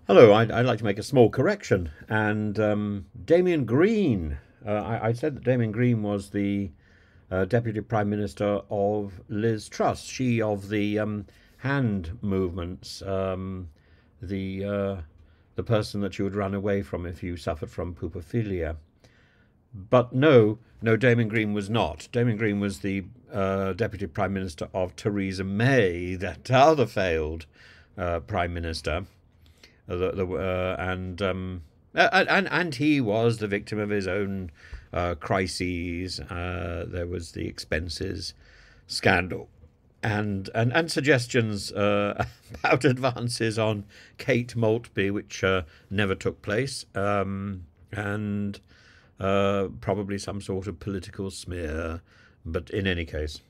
Hello, I'd like to make a small correction. And Damien Green, I said that Damien Green was the Deputy Prime Minister of Liz Truss, she of the hand movements, the person that you would run away from if you suffered from poopophilia. But no, Damien Green was not. Damien Green was the Deputy Prime Minister of Theresa May, that other failed Prime Minister. And he was the victim of his own crises. There was the expenses scandal, and suggestions about advances on Kate Maltby, which never took place, and probably some sort of political smear. But in any case,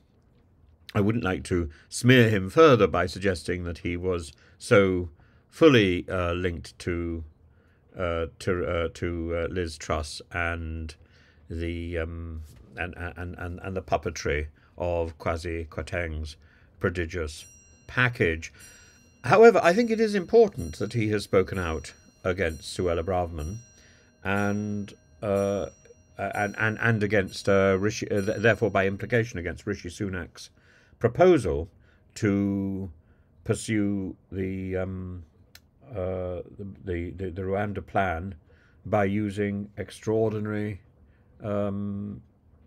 I wouldn't like to smear him further by suggesting that he was so fully linked to Liz Truss and the and the puppetry of Kwasi Kwarteng's prodigious package. However, I think it is important that he has spoken out against Suella Braverman and against Rishi, therefore by implication against Rishi Sunak's proposal to pursue the Rwanda plan by using extraordinary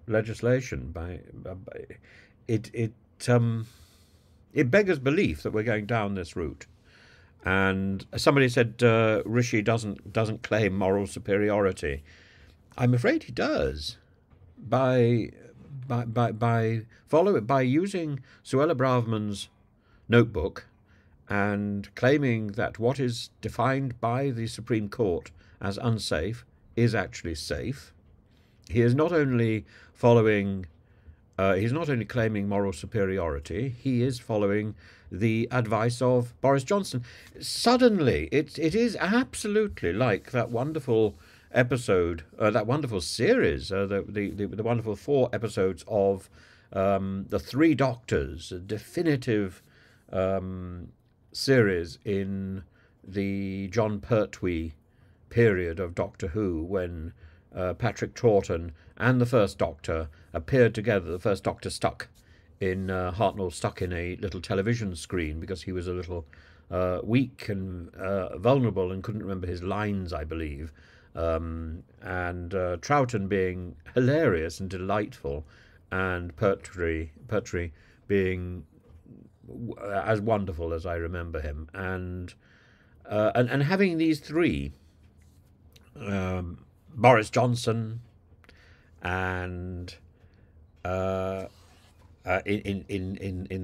legislation. It it it beggars belief that we're going down this route. And somebody said Rishi doesn't claim moral superiority. I'm afraid he does by using Suella Braverman's notebook and claiming that what is defined by the Supreme Court as unsafe is actually safe. He is not only following, he's not only claiming moral superiority, he is following the advice of Boris Johnson. Suddenly, it is absolutely like that wonderful episode, that wonderful series, the wonderful 4 episodes of The Three Doctors, a definitive series in the John Pertwee period of Doctor Who, when Patrick Troughton and the First Doctor appeared together. The First Doctor stuck in Hartnell stuck in a little television screen because he was a little weak and vulnerable and couldn't remember his lines, I believe. And Troughton being hilarious and delightful, and Pertwee being as wonderful as I remember him, and having these three, Boris Johnson, and in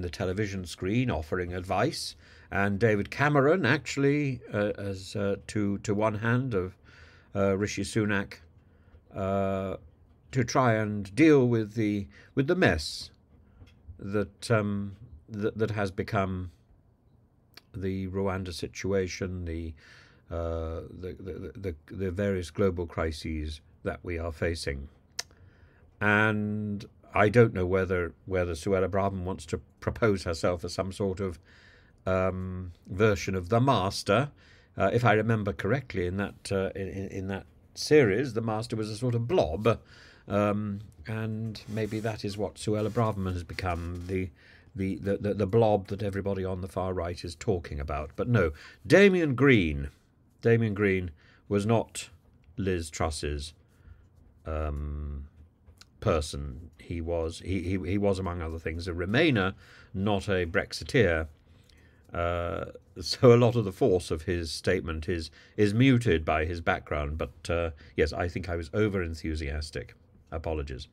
the television screen offering advice, and David Cameron actually as to one hand of Rishi Sunak, to try and deal with the mess that that has become the Rwanda situation, the various global crises that we are facing. And I don't know whether Suella Braverman wants to propose herself as some sort of version of the Master. If I remember correctly, in that series, the Master was a sort of blob, and maybe that is what Suella Braverman has become, the blob that everybody on the far right is talking about. But no, Damien Green was not Liz Truss's person. He was among other things a Remainer, not a Brexiteer. So a lot of the force of his statement is muted by his background. But yes, I think I was over enthusiastic. Apologies.